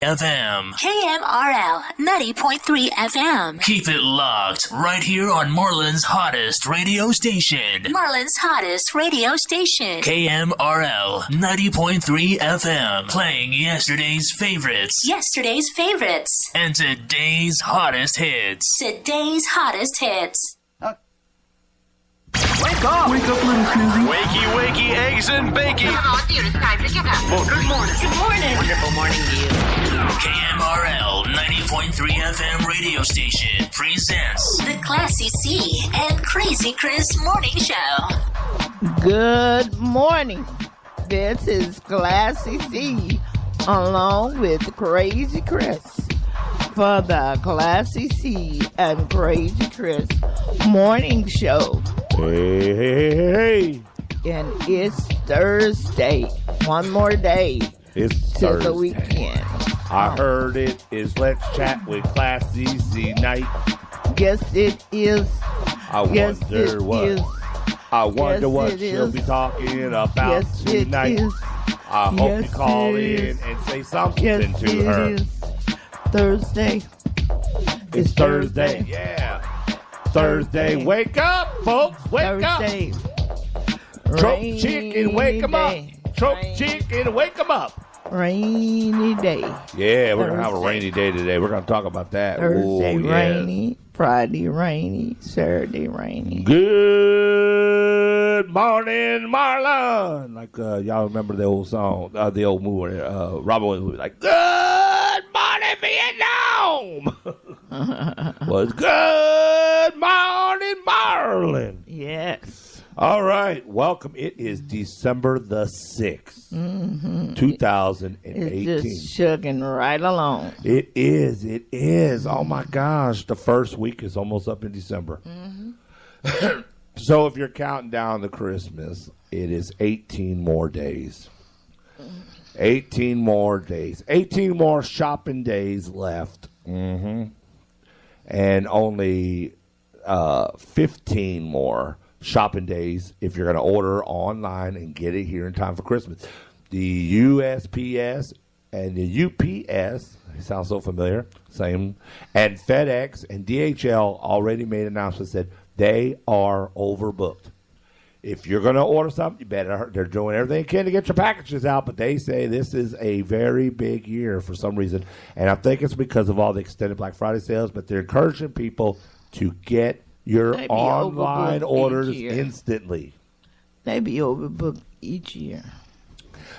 FM. KMRL 90.3 FM. Keep it locked right here on Marlin's hottest radio station. Marlin's hottest radio station. KMRL 90.3 FM. Playing yesterday's favorites. Yesterday's favorites. And today's hottest hits. Today's hottest hits. Wake up! Wake up, little Susie. Wakey, wakey, eggs and bacon. Come on, dear, it's time to get up. Well, good morning. Good morning. Wonderful morning to you. KMRL 90.3 FM radio station presents The Classy C and Crazy Chris Morning Show. Good morning. This is Classy C along with Crazy Chris for the Classy C and Crazy Chris Morning Show. Hey. And it's Thursday. One more day It's to Thursday. the weekend. I heard it is Let's Chat with Classy C night. Yes, it is. I Yes, wonder it what. is. I wonder Yes, what it she'll is. be talking about Yes, it tonight. is. I hope Yes, you call it in is. and say something Yes, to her. it is. Thursday. It's Thursday. Yeah. Thursday. Wake up, folks. Wake Thursday. up. Choke chicken, wake 'em up. Rainy Choke day. chicken, wake 'em up. Rainy day. Yeah, we're going to have a Thursday. rainy day today. We're going to talk about that. Thursday Ooh, yes. rainy. Friday rainy. Saturday rainy. Good morning, Marlin. Like y'all remember the old song, the old movie, Robin Williams movie, like Good Morning Vietnam. Was Good Morning Marlin. Yes. All right, welcome. It is December the 6th, 2018. It's just chugging right along. It is. It is. Oh my gosh, the first week is almost up in December. So if you're counting down to Christmas, it is 18 more days. 18 more days. 18 more shopping days left. And only 15 more shopping days if you're going to order online and get it here in time for Christmas. The USPS and the UPS, sounds so familiar, same, and FedEx and DHL already made announcements that they are overbooked. If you're going to order something, you better. They're doing everything they can to get your packages out, but they say this is a very big year for some reason, and I think it's because of all the extended Black Friday sales, but they're encouraging people to get your They be online overbooked orders each year. instantly. They be overbooked each year.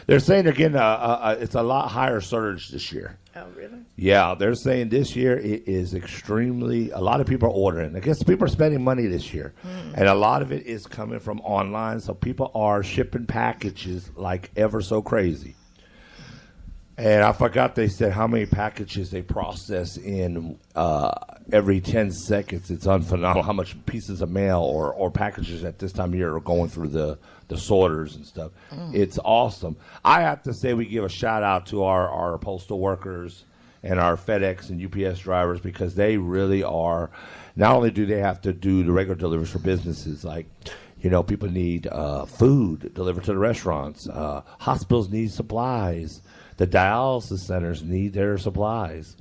They're saying again, it's a lot higher surge this year. Oh, really? Yeah, they're saying this year it is extremely. A lot of people are ordering. I guess people are spending money this year, and a lot of it is coming from online. So people are shipping packages like ever so crazy. And I forgot they said how many packages they process in every 10 seconds. It's unphenomenal how much pieces of mail or packages at this time of year are going through the sorters and stuff. It's awesome. I have to say we give a shout out to our postal workers and our FedEx and UPS drivers because they really are. Not only do they have to do the regular deliveries for businesses like, you know, people need food delivered to the restaurants. Hospitals need supplies. The dialysis centers need their supplies.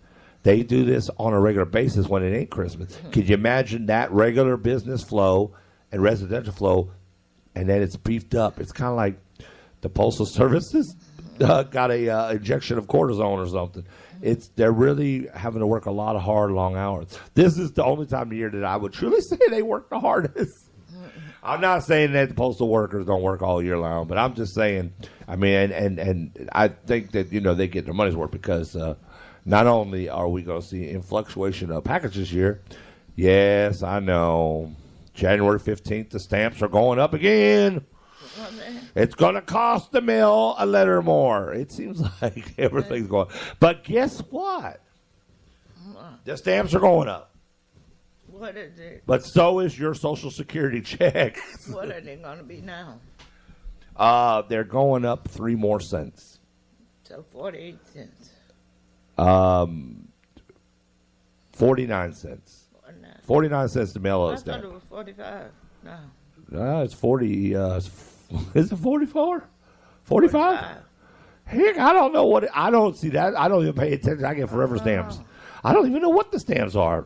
They do this on a regular basis when it ain't Christmas. Could you imagine that regular business flow and residential flow, and then it's beefed up? It's kind of like the Postal Services got a injection of cortisone or something. They're really having to work a lot of hard, long hours. This is the only time of year that I would truly say they work the hardest. I'm not saying that the postal workers don't work all year long, but I'm just saying, I mean, and I think that, you know, they get their money's worth because not only are we going to see in fluctuation of packages here, yes, I know, January 15th, the stamps are going up again. It's going to cost the mail a letter more. It seems like everything's going. But guess what? The stamps are going up. What is it? But so is your Social Security check. What are they going to be now? They're going up 3 more cents. So 48 cents. 49 cents. 49 cents to mail I us thought down. it was 45. No. It's 40. Is it 44? 45? Heck, I don't know what I don't see that. I don't even pay attention. I get forever stamps. I don't even know what the stamps are.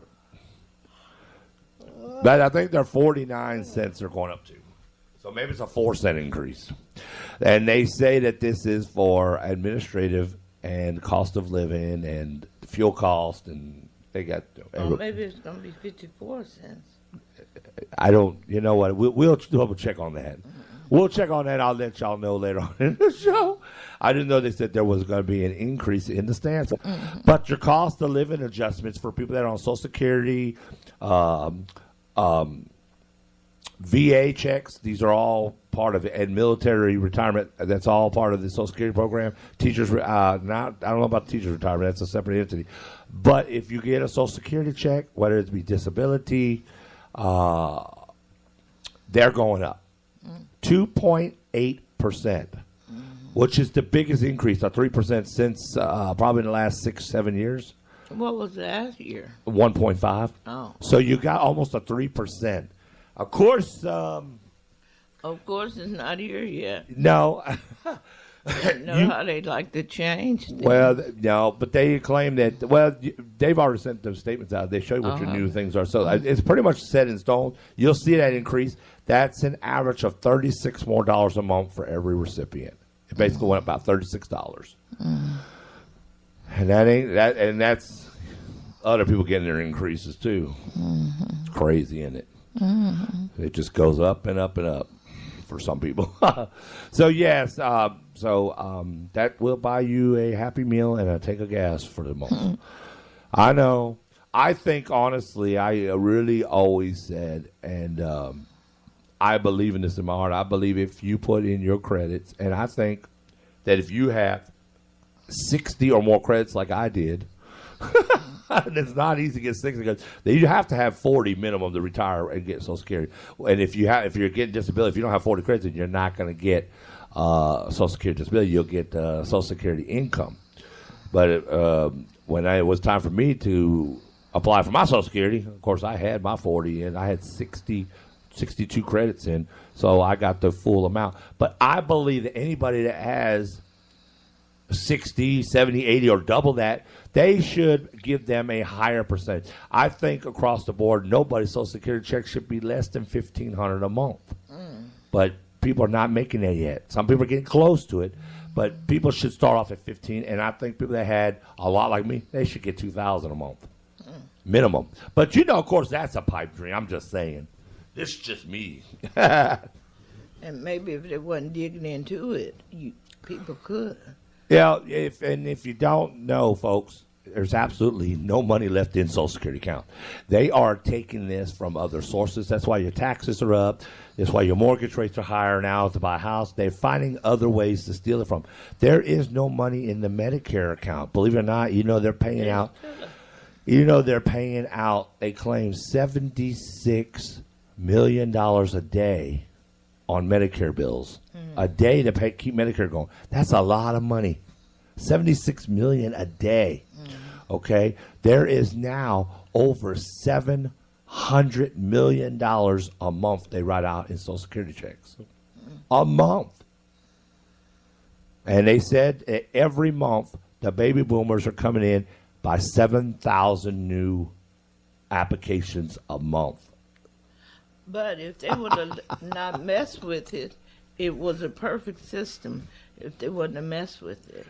But I think they're 49 cents they're going up to. So maybe it's a 4-cent increase. And they say that this is for administrative and cost of living and fuel cost, and they got. Well, maybe it's going to be 54 cents. I don't. You know what? We'll double check on that. We'll check on that. I'll let y'all know later on in the show. I didn't know they said there was going to be an increase in the stamps. But your cost of living adjustments for people that are on Social Security, VA checks, these are all part of it, and military retirement, that's all part of the Social Security program. Teachers, I don't know about teachers' retirement, that's a separate entity. But if you get a Social Security check, whether it be disability, they're going up 2.8%, which is the biggest increase, 3% since probably in the last 6-7 years. What was last year? 1.5. Oh. So you got almost a 3%. Of course, it's not here yet. no. I know how they like to change things. Well, no, but they claim that, they've already sent those statements out. They show you what your new things are. So it's pretty much set in stone. You'll see that increase. That's an average of $36 more a month for every recipient. It basically went up about $36. And that's other people getting their increases too. It's crazy, isn't it? It just goes up and up and up for some people. So yes, that will buy you a Happy Meal and a tank of gas for the month. I know. I think honestly, I really always said, and I believe in this in my heart. I believe if you put in your credits, and I think that if you have 60 or more credits like I did, and it's not easy to get 60 because you have to have 40 minimum to retire and get Social Security. And if you're getting disability, if you don't have 40 credits, then you're not going to get Social Security disability. You'll get Social Security income. But when it was time for me to apply for my Social Security, of course, I had my 40 and I had 62 credits in, so I got the full amount. But I believe that anybody that has 60, 70, 80, or double that, they should give them a higher percentage. I think across the board, nobody's Social Security check should be less than $1,500 a month. But people are not making that yet. Some people are getting close to it, but people should start off at 15. And I think people that had a lot like me, they should get $2,000 a month minimum. But of course, that's a pipe dream. I'm just saying. This is just me. And maybe if they wasn't digging into it, people could. Yeah, if you don't know, folks, there's absolutely no money left in Social Security account. They are taking this from other sources. That's why your taxes are up. That's why your mortgage rates are higher now to buy a house. They're finding other ways to steal it from. There is no money in the Medicare account. Believe it or not, they're paying out. They're paying out. They claim $76 million a day on Medicare bills. A day to keep Medicare going. That's a lot of money. $76 million a day. Okay? There is now over $700 million a month they write out in Social Security checks. A month. And they said every month the baby boomers are coming in by 7,000 new applications a month. But if they would have not messed with it, it was a perfect system if they wouldn't have messed with it.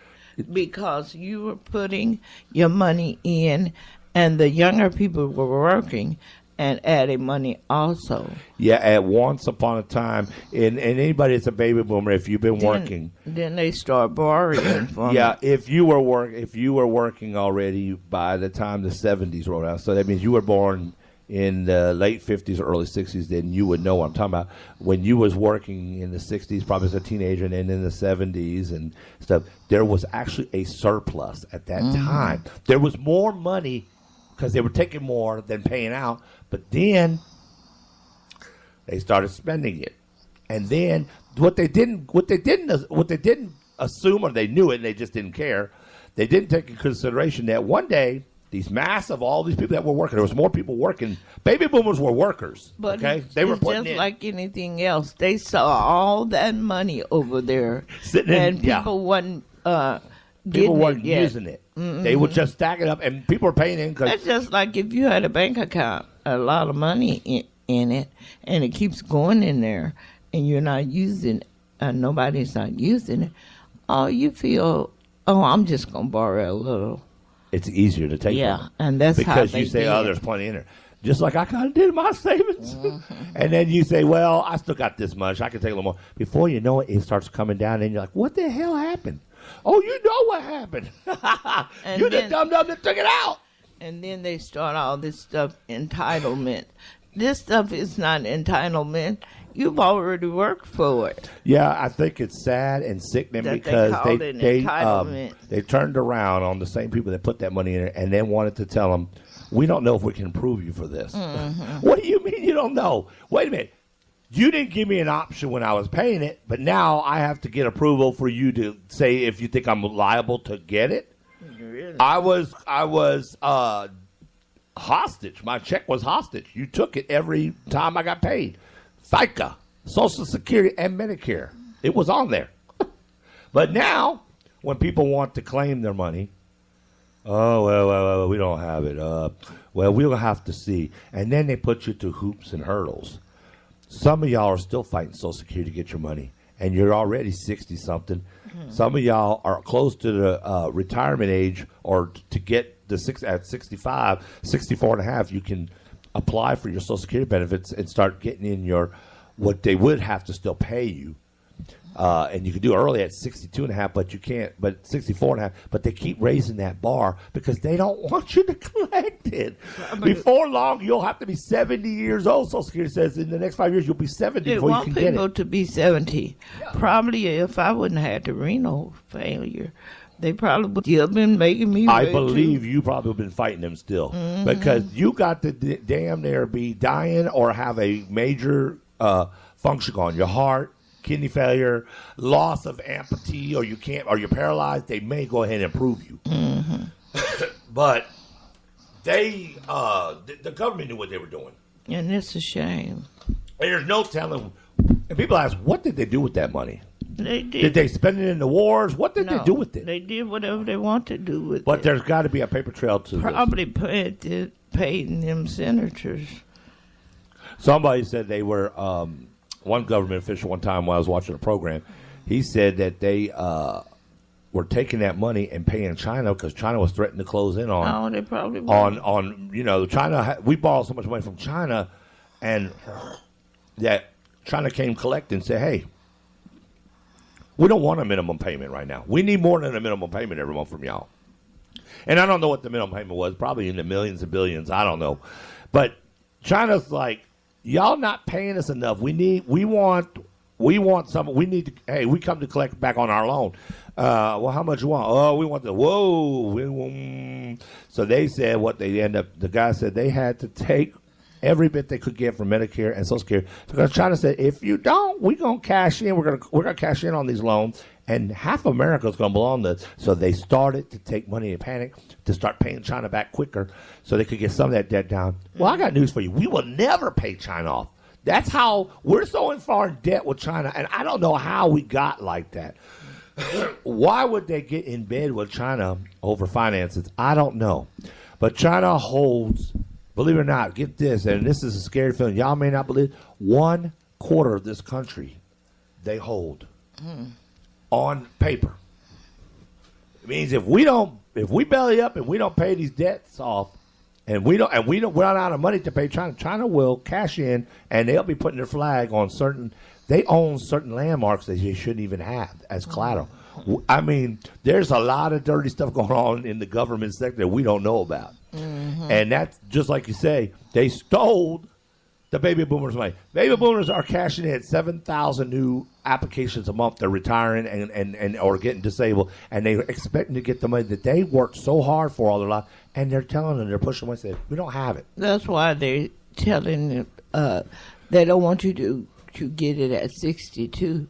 Because you were putting your money in, and the younger people were working and adding money also. Yeah, at once upon a time, and anybody that's a baby boomer, if you've been working, then they start borrowing from. Yeah, if you were working already by the time the 70s rolled out, so that means you were born in the late 50s or early 60s, then you would know what I'm talking about. When you was working in the 60s, probably as a teenager, and then in the 70s and stuff, there was actually a surplus at that time. There was more money because they were taking more than paying out, but then they started spending it. And then what they didn't assume, or they knew it and they just didn't care, they didn't take into consideration that one day all these people that were working, there was more people working. Baby boomers were workers. But okay, they were putting just in. Like anything else. They saw all that money over there, Sitting in, and people wasn't People weren't it yet. using it. They would just stack it up, and people were paying in. That's just like if you had a bank account, a lot of money in it, and it keeps going in there, and you're not using nobody's not using it. Oh, you feel, I'm just going to borrow a little. It's easier to take Yeah, from it. and that's how because they you say, did oh, it. there's plenty in there. Just like I kind of did in my savings. And then you say, well, I still got this much. I can take a little more. Before you know it, it starts coming down, and you're like, what the hell happened? Oh, you know what happened. You're the dumb that took it out. And then they start all this stuff, entitlement. This stuff is not entitlement. You've already worked for it. Yeah, I think it's sad and sickening That because they called it entitlement. they turned around on the same people that put that money in there and then wanted to tell them, we don't know if we can approve you for this. What do you mean you don't know? Wait a minute. You didn't give me an option when I was paying it, but now I have to get approval for you to say if you think I'm liable to get it. Really? I was hostage. My check was hostage. You took it every time I got paid. FICA, Social Security, and Medicare. It was on there. But now, when people want to claim their money, oh, well, we don't have it. Well, we'll have to see. And then they put you through hoops and hurdles. Some of y'all are still fighting Social Security to get your money, and you're already 60-something. Some of y'all are close to the retirement age, or to get at 65, 64 and a half, you can apply for your Social Security benefits and start getting in your what they would have to still pay you. And you can do it early at 62 and a half, but you can't, but 64 and a half. But they keep raising that bar because they don't want you to collect it. Before long, you'll have to be 70 years old. Social Security says in the next 5 years, you'll be 70 They before you want can get people it. to be 70. Yeah. Probably if I wouldn't have had the renal failure, they probably would have been making me I wait believe too. you probably have been fighting them still because you got to damn near be dying or have a major function on your heart, kidney failure, loss of amputee, or you're paralyzed. They may go ahead and approve you, but they the government knew what they were doing, And it's a shame. and there's no telling. And people ask, what did they do with that money? They did. Did they spend it in the wars? What did they do with it? They did whatever they want to do with But it. there's got to be a paper trail to this. Probably paid them senators. Somebody said they were, one government official one time while I was watching a program, he said that they were taking that money and paying China because China was threatening to close in on. Oh, they probably were. On China. We borrowed so much money from China, and that China came collect and said, hey, we don't want a minimum payment right now. We need more than a minimum payment every month from y'all. And I don't know what the minimum payment was, probably in the millions and billions. I don't know. But China's like, y'all not paying us enough. We want some. We need to. Hey, we come to collect back on our loan. Well, how much you want? Oh, we want So they said what they end up. The guy said they had to take every bit they could get from Medicare and Social Security because China said if you don't, we're gonna cash in. We're gonna cash in on these loans, and half of America's gonna belong to us. So they started to take money in panic to start paying China back quicker, so they could get some of that debt down. Well, I got news for you. We will never pay China off. That's how we're so far in debt with China, and I don't know how we got like that. Why would they get in bed with China over finances? I don't know. But China holds, believe it or not, get this, and this is a scary feeling. Y'all may not believe, 1/4 of this country they hold on paper. It means if we belly up and we don't pay these debts off, and we're not out of money to pay China, China will cash in and they'll be putting their flag on they own certain landmarks that they shouldn't even have as collateral. I mean, there's a lot of dirty stuff going on in the government sector that we don't know about. And that's just like you say, they stole the baby boomers' money. Baby boomers are cashing in 7,000 new applications a month. They're retiring and or getting disabled, and they're expecting to get the money that they worked so hard for all their life, and they're telling them, they're pushing them, saying, we don't have it. That's why they're telling they don't want you to get it at 62.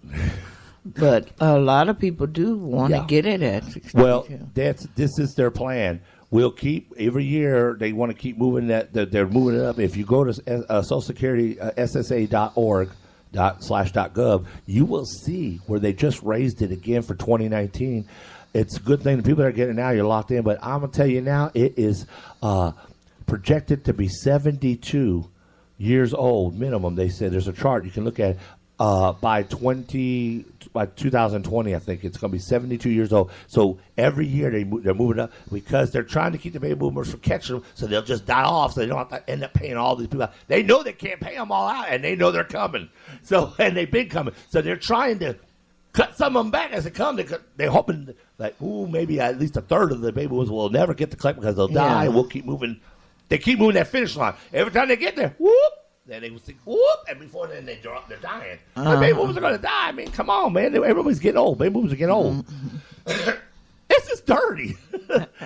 But a lot of people do want to get it at 62. Well, this is their plan. We'll keep every year. They want to keep moving that. They're moving it up. If you go to Social Security SSA.org/.gov, you will see where they just raised it again for 2019. it's a good thing. The people that are getting it now, you're locked in. But I'm going to tell you now, it is projected to be 72 years old minimum. They said there's a chart you can look at by 2020. I think it's going to be 72 years old. So every year they're moving up because they're trying to keep the baby boomers from catching them, so they'll just die off, so they don't have to end up paying all these people out. They know they can't pay them all out, and they know they're coming. So and they've been coming. So they're trying to cut some of them back as they come. They're hoping like, maybe at least a third of the baby boomers will never get to collect because they'll die, and we'll keep moving. They keep moving that finish line. Every time they get there, whoop, then they will think, whoop, and before then they're dying. The baby boomers are going to die. I mean, come on, man. Everybody's getting old. Baby boomers are getting old. This is dirty.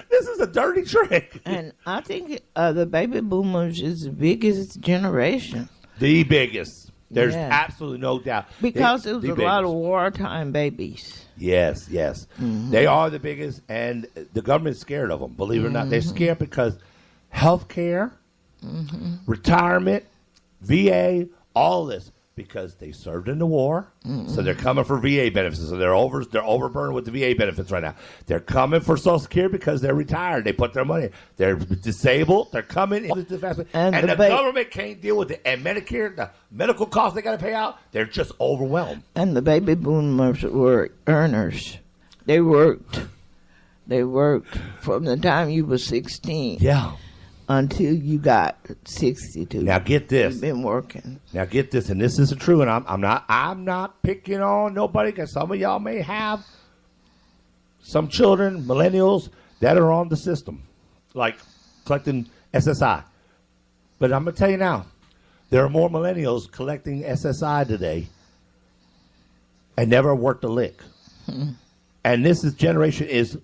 This is a dirty trick. And I think the baby boomers is the biggest generation. The biggest. There's absolutely no doubt. Because there was a lot of wartime babies. Yes. They are the biggest, and the government's scared of them, believe it or not. They're scared because health care, retirement, VA, all this, because they served in the war, so they're coming for VA benefits. So they're overburdened with the VA benefits right now. They're coming for Social Security because they're retired. They put their money. They're disabled. They're coming in. And the government can't deal with it. And Medicare, the medical costs they got to pay out, they're just overwhelmed. And the baby boomers were earners. They worked. From the time you were 16. Yeah. Until you got 62. Now get this. You've been working. Now get this, and this is true, and I'm not picking on nobody, because some of y'all may have some children, millennials, that are on the system, like collecting SSI. But I'm going to tell you now, there are more millennials collecting SSI today and never worked a lick. And this generation is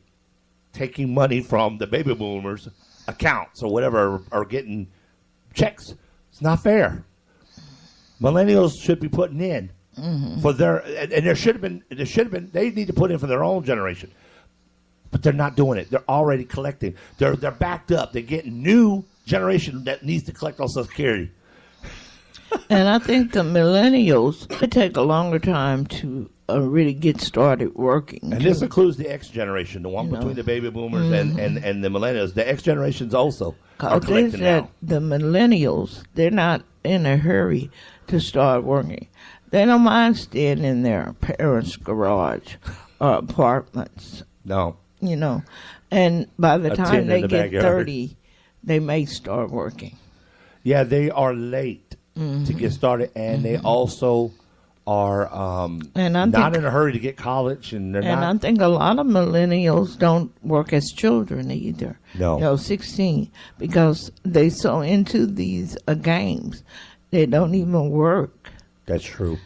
taking money from the baby boomers' accounts or whatever, are getting checks. It's not fair. Millennials should be putting in for their, and there should have been. They need to put in for their own generation, but they're not doing it. They're already collecting. They're backed up. They're getting new generation that needs to collect on Social Security. And I think the millennials, they take a longer time to really get started working. And this includes the X generation, the one between the baby boomers and the millennials. The X generations also are collecting now. The millennials, they're not in a hurry to start working. They don't mind staying in their parents' garage or apartments. No. And by the time they get backyard. 30, they may start working. Yeah, they are late to get started, and they also are not in a hurry to get college, and they're not. And I think a lot of millennials don't work as children either. No. 16, because they so into these games, they don't even work. That's true.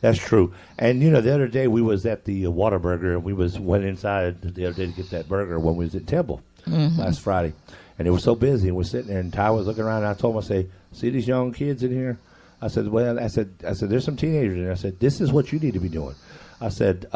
That's true. And the other day we was at the Whataburger, and we went inside the other day to get that burger when we was at Temple last Friday, and it was so busy, and we're sitting there, and Ty was looking around, and I told him, I say, see these young kids in here? I said, there's some teenagers in there. I said, this is what you need to be doing. I said,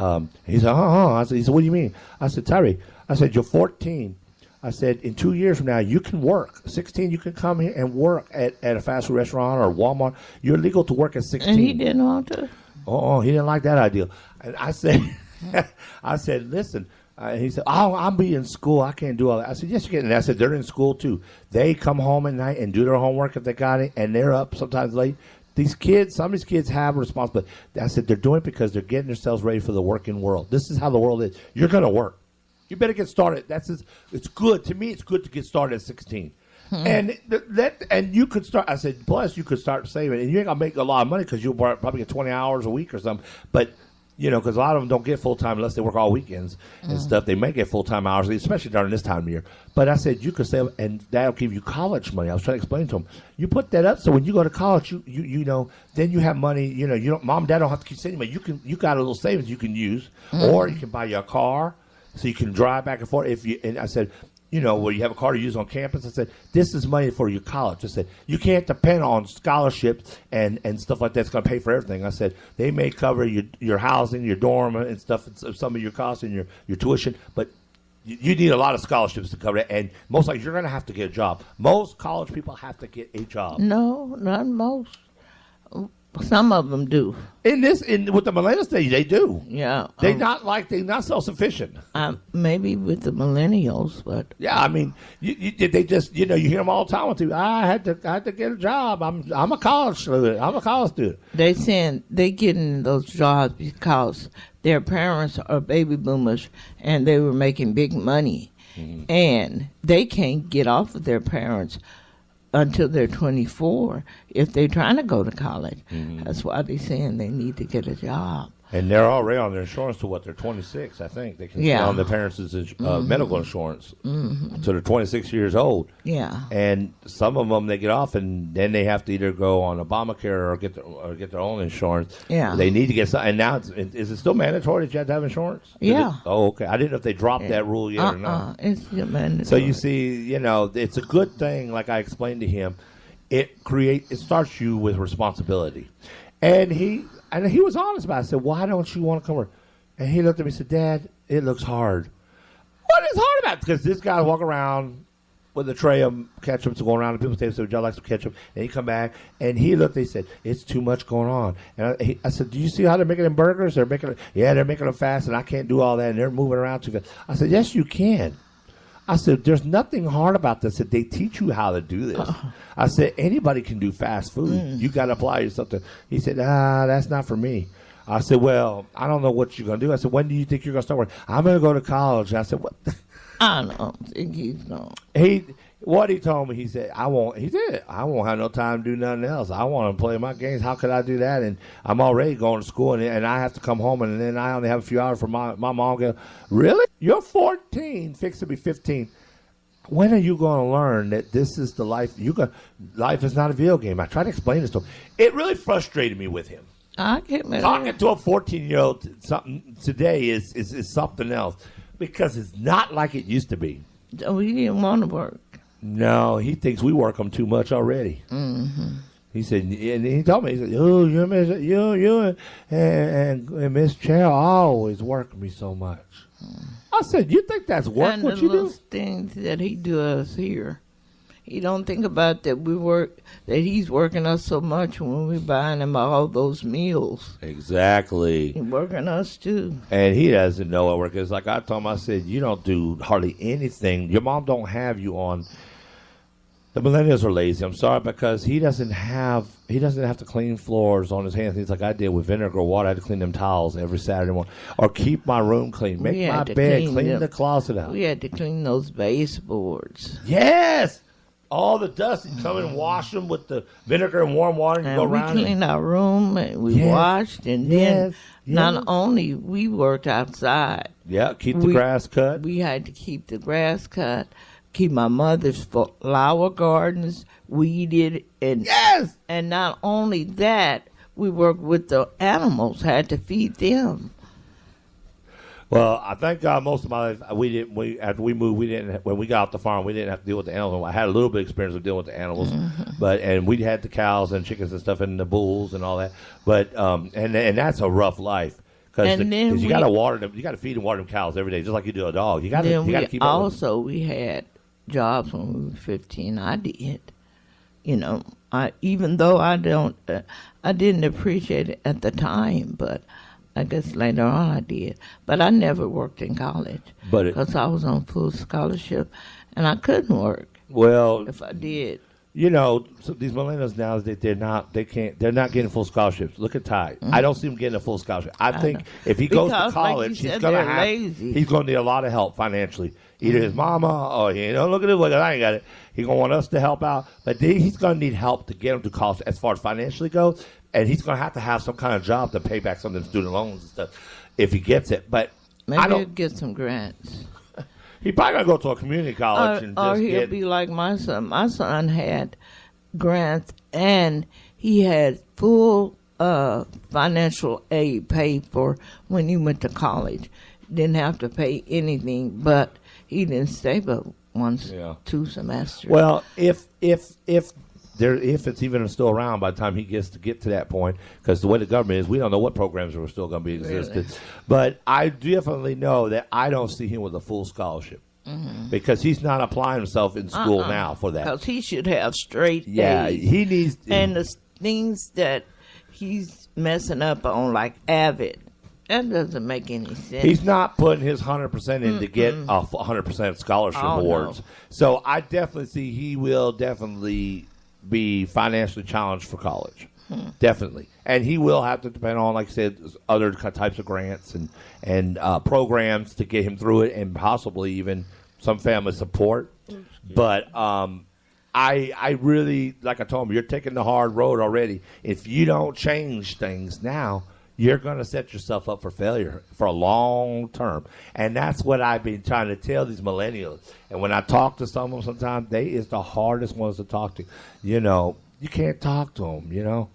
he said, he said, what do you mean? I said, Tyree, I said, you're 14. I said, in 2 years from now, you can work. 16, you can come here and work at a fast food restaurant or Walmart. You're legal to work at 16. And he didn't want to? Oh, he didn't like that idea. And I said, listen. And he said, I'll be in school. I can't do all that. I said, yes, you can. And I said, they're in school, too. They come home at night and do their homework if they got it, and they're up sometimes late. These kids, some of these kids have a responsibility. I said, they're doing it because they're getting themselves ready for the working world. This is how the world is. You're going to work. You better get started. It's good. To me, it's good to get started at 16. And you could start, I said, plus you could start saving. And you ain't going to make a lot of money because you'll probably get 20 hours a week or something. But because a lot of them don't get full-time unless they work all weekends and stuff. They may get full-time hours, especially during this time of year. But I said you could save, and that'll give you college money. I was trying to explain to them. You put that up so when you go to college, then you have money. You don't, mom and dad don't have to keep sending money. You got a little savings you can use, or you can buy you a car so you can drive back and forth. And I said, where you have a car to use on campus. I said, this is money for your college. I said, you can't depend on scholarships and stuff like that's going to pay for everything. I said, they may cover your housing, your dorm and stuff, some of your costs and your tuition, but you need a lot of scholarships to cover it. And most likely you're going to have to get a job. Most college people have to get a job. No, not most. Some of them do. with the millennial stage, they do. Yeah. They're not self-sufficient. Maybe with the millennials, but Yeah, I mean, they just you hear them all the time. With I had to get a job. I'm a college student. they saying they getting those jobs because their parents are baby boomers and they were making big money, and they can't get off of their parents until they're 24 if they're trying to go to college. That's why they're saying they need to get a job. And they're already on their insurance to they're 26, I think. They can stay on their parents' medical insurance until they're 26 years old. Yeah. And some of them, they get off, and then they have to either go on Obamacare or get their own insurance. Yeah. They need to get some. And now, is it still mandatory that you have to have insurance? Yeah. Okay. I didn't know if they dropped that rule yet or not. It's mandatory. So you see, it's a good thing, like I explained to him. It starts you with responsibility. And he was honest about it. I said, why don't you want to come work? And he looked at me and said, Dad, it looks hard. What is hard about it? Because this guy walk around with a tray of ketchup to go around, and people say, would y'all like some ketchup? And he come back, and he looked, he said, it's too much going on. And I said, do you see how they're making them burgers? They're making them fast, and I can't do all that, and they're moving around too fast. I said, yes, you can. I said, there's nothing hard about this. That they teach you how to do this. I said, anybody can do fast food. You got to apply yourself to. He said, that's not for me. I said, well, I don't know what you're going to do. I said, when do you think you're going to start working? I'm going to go to college. I said, what? I don't think he's going. What he told me, he said, I won't have no time to do nothing else. I want to play my games. How could I do that? And I'm already going to school, and I have to come home, and then I only have a few hours for my mom. Goes, really? You're 14, fix to be 15. When are you going to learn that this is the life? Life is not a video game. I tried to explain this to him. It really frustrated me with him. I can't imagine. Talking to a 14-year-old something today is something else, because it's not like it used to be. Oh, he didn't want to work. No, he thinks we work him too much already. He said, and he told me, he said, "Oh, you and Miss Chow always work me so much." I said, "You think that's work? And what the you little do?" things that he does here, he don't think about that that he's working us so much when we're buying him all those meals. Exactly. He's working us too. And he doesn't know what work is. Like I told him, I said, "You don't do hardly anything. Your mom don't have you on." The millennials are lazy. I'm sorry, because he doesn't have to clean floors on his hands. Things like I did with vinegar water. I had to clean them towels every Saturday morning, or keep my room clean, make my bed, clean the closet out. We had to clean those baseboards. Yes, all the dust. You come and wash them with the vinegar and warm water, and you go around. We cleaned our room, and we washed, and then not only we worked outside. Yeah, keep the grass cut. We had to keep the grass cut. Keep my mother's flower gardens weeded, and not only that, we worked with the animals. Had to feed them. Well, I thank God most of my life after we moved, when we got off the farm, we didn't have to deal with the animals. I had a little bit of experience with dealing with the animals, and we had the cows and chickens and stuff, and the bulls and all that. But and that's a rough life. Because you got to water them, you got to feed and water them cows every day, just like you do a dog. You got to keep up with them. We had jobs when we were 15. I did, even though I didn't appreciate it at the time, but I guess later on I did. But I never worked in college because I was on full scholarship, and I couldn't work. Well, if I did. So these millennials now, they're not getting full scholarships. Look at Ty. I don't see him getting a full scholarship. I think if he goes to college, he's going to need a lot of help financially. Either his mama or, look at this, look, I ain't got it. He's going to want us to help out. But he's going to need help to get him to college as far as financially goes. And he's going to have some kind of job to pay back some of the student loans and stuff if he gets it. But maybe he'll get some grants. He probably going to go to a community college. Or he'll be like my son. My son had grants, and he had full financial aid paid for when he went to college. Didn't have to pay anything, but he didn't stay but 2 semesters. Well, if it's even still around by the time he gets to that point, because the way the government is, we don't know what programs are still going to be existed. Really? But I definitely know that I don't see him with a full scholarship. Because he's not applying himself in school now for that. Because he should have straight A's. He needs. And the things that he's messing up on like Avid. That doesn't make any sense. He's not putting his 100% in to get 100% scholarship awards. No. So I definitely see he will definitely be financially challenged for college. Definitely. And he will have to depend on, like I said, other types of grants and programs to get him through it, and possibly even some family support. But I really, like I told him, you're taking the hard road already. If you don't change things now, you're going to set yourself up for failure for a long term. And that's what I've been trying to tell these millennials. And when I talk to some of them sometimes, they is the hardest ones to talk to. You know, you can't talk to them, you know.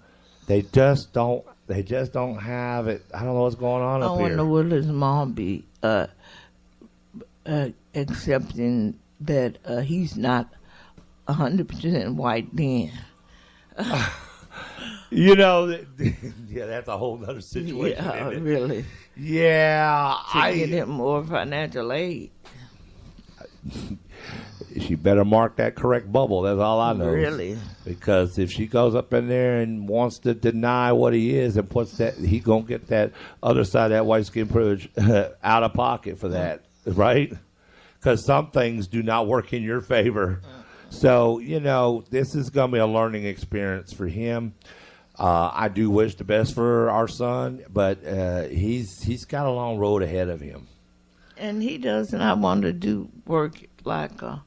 They just don't have it. I don't know what's going on up here. I wonder will his mom be accepting that he's not 100% white then. You know, yeah, that's a whole other situation. Yeah, isn't it? really. Yeah, To get him more financial aid. She better mark that correct bubble. That's all I know. Really? Because if she goes up in there and wants to deny what he is and puts that, he gonna get that other side of that white skin privilege out of pocket for that, right? Because some things do not work in your favor. So, you know, this is gonna be a learning experience for him. I do wish the best for our son, but he's got a long road ahead of him. And he does not want to do work like the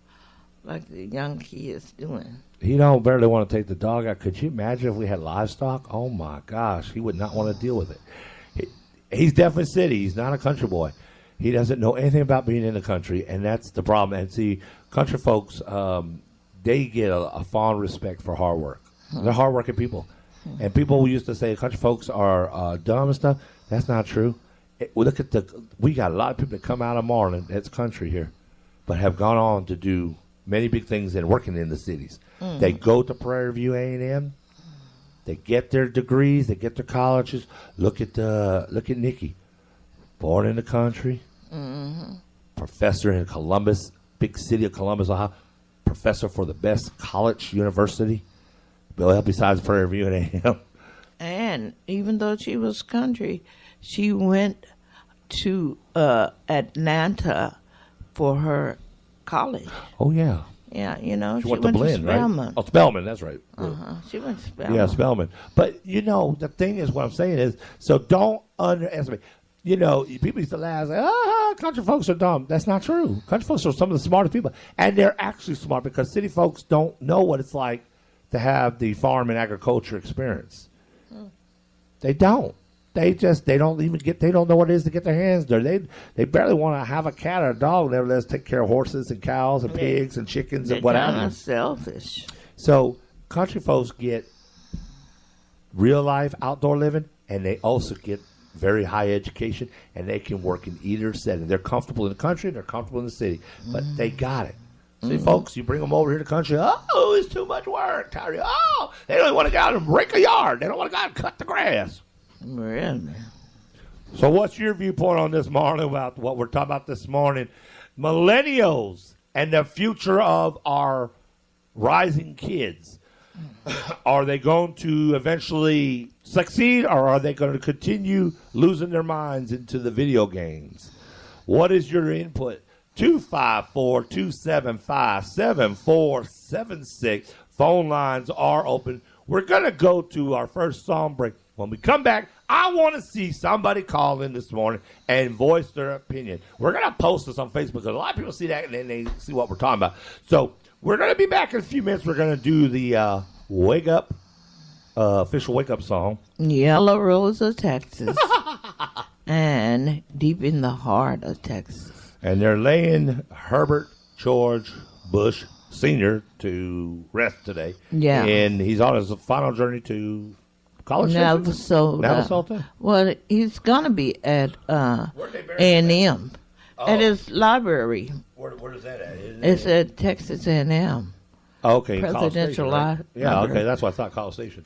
young kids doing. He don't barely want to take the dog out. Could you imagine if we had livestock? Oh my gosh, he would not want to deal with it. He's definitely city. He's not a country boy. He doesn't know anything about being in the country, and that's the problem. And see, country folks, they get a fond respect for hard work. They're hardworking people. And people used to say country folks are dumb and stuff. That's not true. We got a lot of people that come out of Marlin, that's country here, but have gone on to do many big things and working in the cities. They go to Prairie View A&M. They get their degrees. They get their colleges. Look at Nikki, born in the country, professor in Columbus, big city of Columbus, Ohio, professor for the best college university. Well, besides Prairie View and A&M. And even though she was country, she went to Atlanta for her college. Oh, yeah. Yeah, you know, She went to Blinn, Spelman. right? Oh, Spelman, that's right. She went to Spelman. Yeah, Spelman. But, you know, the thing is, what I'm saying is, so don't underestimate. You know, people used to laugh, say, country folks are dumb. That's not true. Country folks are some of the smartest people. And they're actually smart because city folks don't know what it's like to have the farm and agriculture experience. They don't. They don't know what it is to get their hands dirty. They barely want to have a cat or a dog, nevertheless take care of horses and cows and pigs and chickens and whatever. They're selfish. So country folks get real life outdoor living, and they also get very high education, and they can work in either setting. They're comfortable in the country, they're comfortable in the city, but they got it. See, folks, you bring them over here to the country, oh, it's too much work, Terry. Oh, they don't want to go out and rake a yard. They don't want to go out and cut the grass. Really? So what's your viewpoint on this, Marlin, about what we're talking about this morning? Millennials and the future of our rising kids. Are they going to eventually succeed, or are they going to continue losing their minds into the video games? What is your input? 254-275-7476. Phone lines are open. We're going to go to our first song break. When we come back, I want to see somebody call in this morning and voice their opinion. We're going to post this on Facebook because a lot of people see that and then they see what we're talking about. So we're going to be back in a few minutes. We're going to do the Wake Up, official Wake Up song. Yellow Rose of Texas and Deep in the Heart of Texas. And they're laying Herbert George Bush Sr. to rest today. Yeah. And he's on his final journey to college. Navasota. Well, he's going to be at A&M, at his library. Where is that at? It's at Texas A&M. Okay, Presidential College Station, right? Yeah, library. okay, that's what I thought, College Station.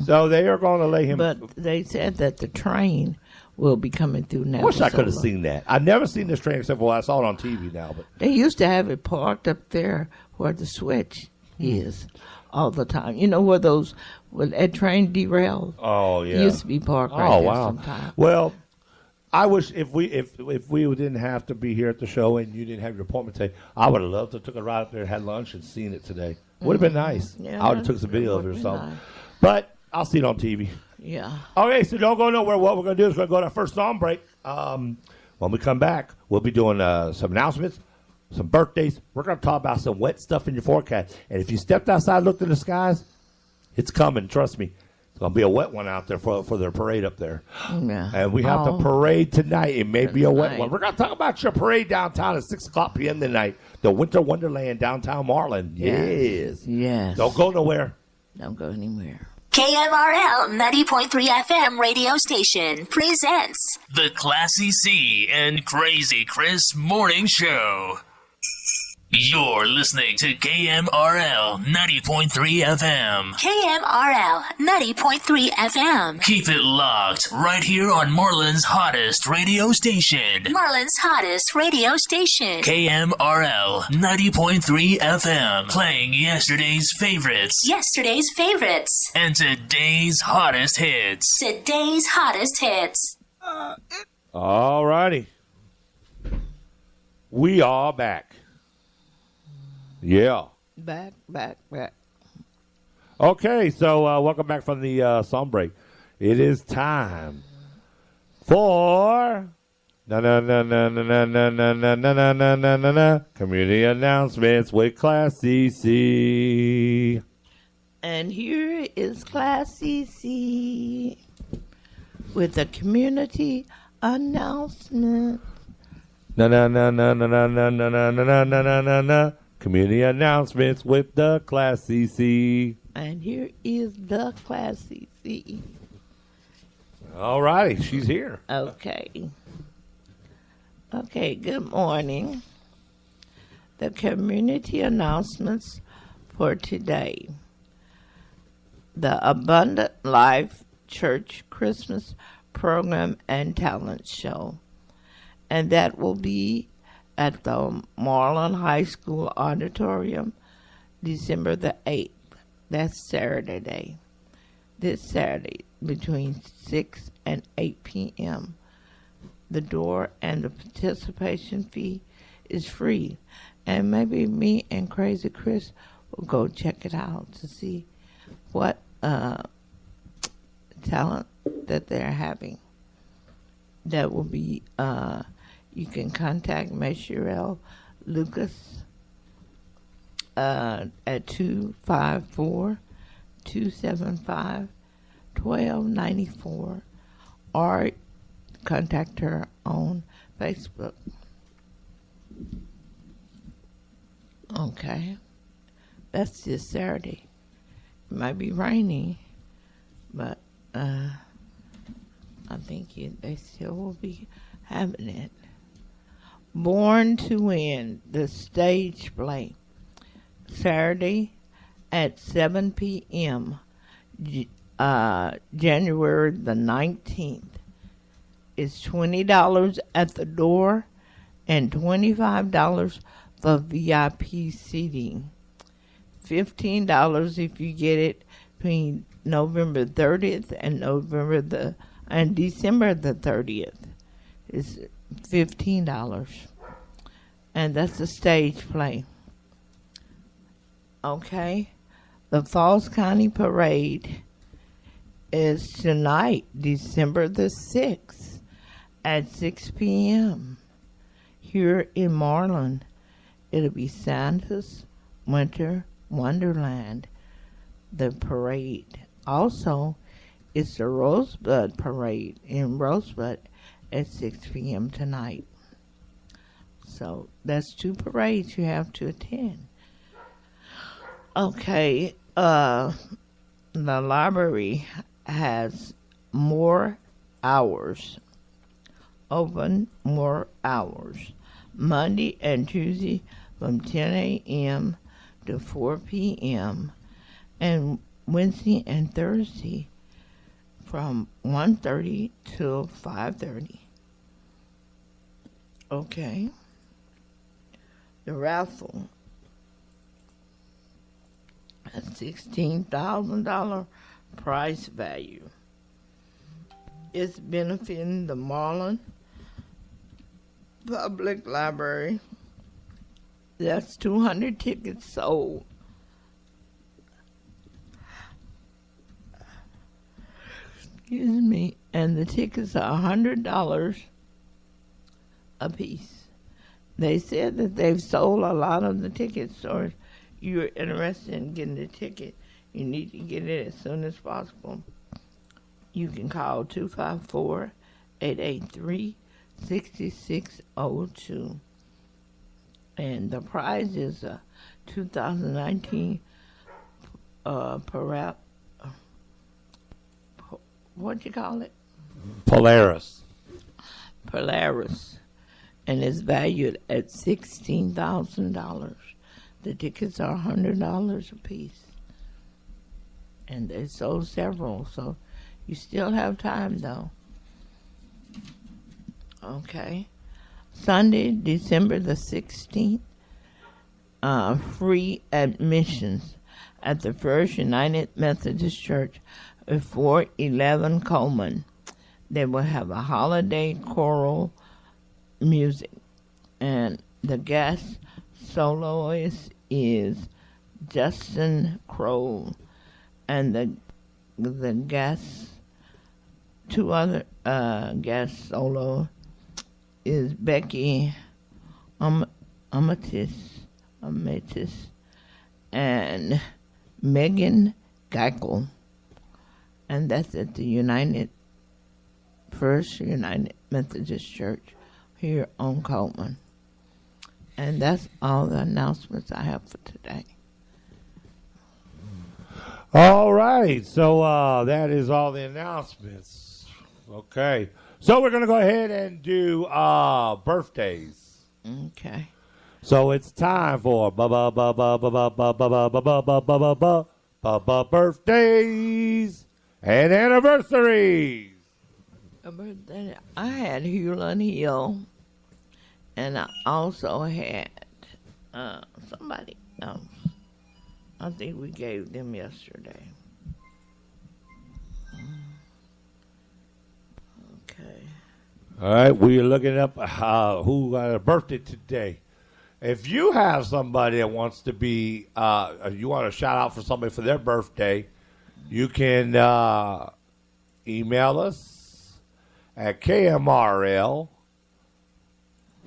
So they are going to lay him. But they said that the train will be coming through now. I wish I could have seen that. I've never seen this train except for I saw it on TV now. But they used to have it parked up there where the switch. is all the time. You know where that train derailed? Oh yeah. Used to be parked right Oh there wow. sometime. Well, I wish if we didn't have to be here at the show and you didn't have your appointment today, I would have loved to took a ride up there, had lunch, and seen it today. Would have been nice. Yeah, I would have took some video of it or would be something. nice. But I'll see it on TV. Yeah. Okay, so don't go nowhere. What we're going to do is we're going to go to our first song break. When we come back, we'll be doing some announcements, some birthdays. We're going to talk about some wet stuff in your forecast. And if you stepped outside, looked in the skies, it's coming. Trust me. It's going to be a wet one out there for their parade up there. Yeah. And we have the parade tonight. It may be a wet one. Tonight. We're going to talk about your parade downtown at 6 o'clock p.m. tonight. The Winter Wonderland downtown Marlin. Yes. Yes. Don't go nowhere. Don't go anywhere. KMRL 90.3 FM radio station presents The Classy C and Crazy Chris Morning Show. You're listening to KMRL 90.3 FM. KMRL 90.3 FM. Keep it locked right here on Marlin's hottest radio station. Marlin's hottest radio station. KMRL 90.3 FM. Playing yesterday's favorites Yesterday's favorites. and today's hottest hits. Today's hottest hits. All righty. We are back. Yeah. Back. Okay, so welcome back from the song break. It is time for community announcements with Classy C. And here is Classy C with a community announcement. Community announcements with the Classy C. And here is the Classy C. All righty, she's here. Okay, good morning. The community announcements for today. The Abundant Life Church Christmas Program and Talent Show. And that will be at the Marlin High School Auditorium, December the 8th. That's Saturday day. This Saturday, between 6 and 8 p.m. The door and the participation fee is free. And maybe me and Crazy Chris will go check it out to see what talent that they're having. That will be... you can contact Michelle Lucas at 254-275-1294 or contact her on Facebook. Okay. That's this Saturday. It might be rainy, but I think they still will be having it. Born to Win, the stage play, Saturday at 7 p.m., January the 19th. It's $20 at the door and $25 for VIP seating. $15 if you get it between November 30th and December the 30th. It's $15, and that's the stage play. Okay, the Falls County Parade is tonight, December the 6th, at 6 p.m. here in Marlin. It'll be Santa's Winter Wonderland, the parade. Also, it's the Rosebud Parade in Rosebud at 6 p.m. tonight. So that's 2 parades you have to attend. Okay, the library has more hours, open more hours, Monday and Tuesday from 10 a.m. to 4 p.m. and Wednesday and Thursday from 1:30 till 5:30. Okay. The raffle $16,000 price value. It's benefiting the Marlin Public Library. That's 200 tickets sold. Excuse me. And the tickets are $100 a piece. They said that they've sold a lot of the tickets, so if you're interested in getting the ticket, you need to get it as soon as possible. You can call 254-883-6602. And the prize is a 2019 what you call it? Polaris. And it's valued at $16,000. The tickets are $100 a piece. And they sold several, so you still have time, though. Okay. Sunday, December the 16th, free admissions at the First United Methodist Church at 411 Coleman. They will have a holiday choral music, and the guest soloist is Justin Crow, and the two other guest solo is Becky Ametis and Megan Geikel, and that's at the First United Methodist Church here on Coleman. And that's all the announcements I have for today. All right. So that is all the announcements. Okay. So we're going to go ahead and do birthdays. Okay. So it's time for birthdays and anniversaries. I had Hewlin Hill, and I also had somebody else. I think we gave them yesterday. Okay. All right, we're looking up who got a birthday today. If you have somebody that wants to be, you want to shout out for somebody for their birthday, you can email us at KMRL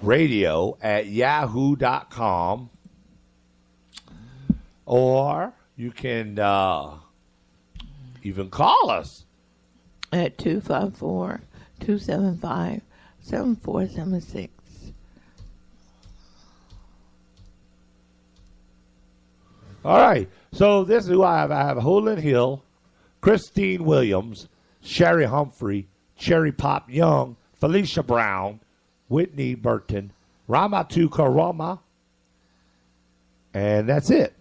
radio@yahoo.com, or you can even call us at 254-275-7476. All right. So this is who I have. I have Hewlin Hill, Christine Williams, Sherry Humphrey, Cherry Pop Young, Felicia Brown, Whitney Burton, Ramatu Karama, and that's it.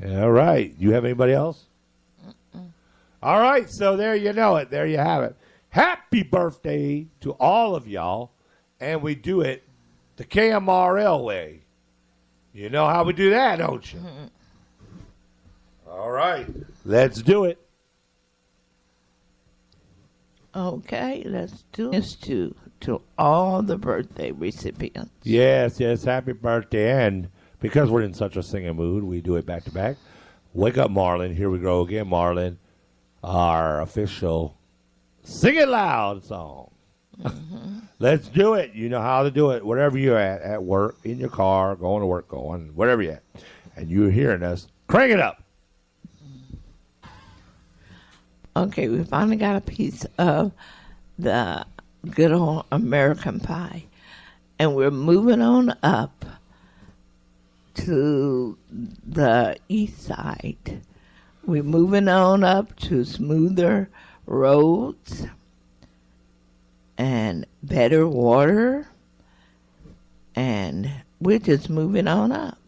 All right. You have anybody else? All right. So there you know it. There you have it. Happy birthday to all of y'all. And we do it the KMRL way. You know how we do that, don't you? All right. Let's do it. Okay, let's do this to all the birthday recipients. Yes, happy birthday. And because we're in such a singing mood, we do it back to back. Wake up, Marlin. Here we go again, Marlin. Our official Sing It Loud song. Mm-hmm. Let's do it. You know how to do it. Wherever you're at work, in your car, going to work, wherever you're at. And you're hearing us, crank it up. Okay, we finally got a piece of the good old American Pie. And we're moving on up to the east side. We're moving on up to smoother roads and better water. And we're just moving on up.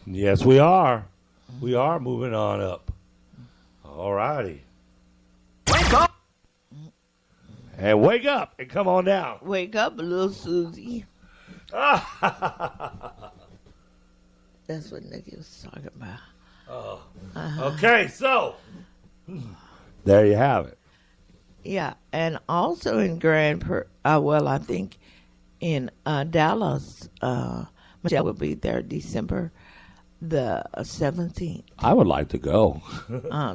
Yes, we are. We are moving on up. All righty. Wake up! And wake up and come on down. Wake up, little Susie. That's what Nikki was talking about. Okay, so there you have it. Yeah, and also in I think in Dallas, Michelle will be there December the 17th. I would like to go.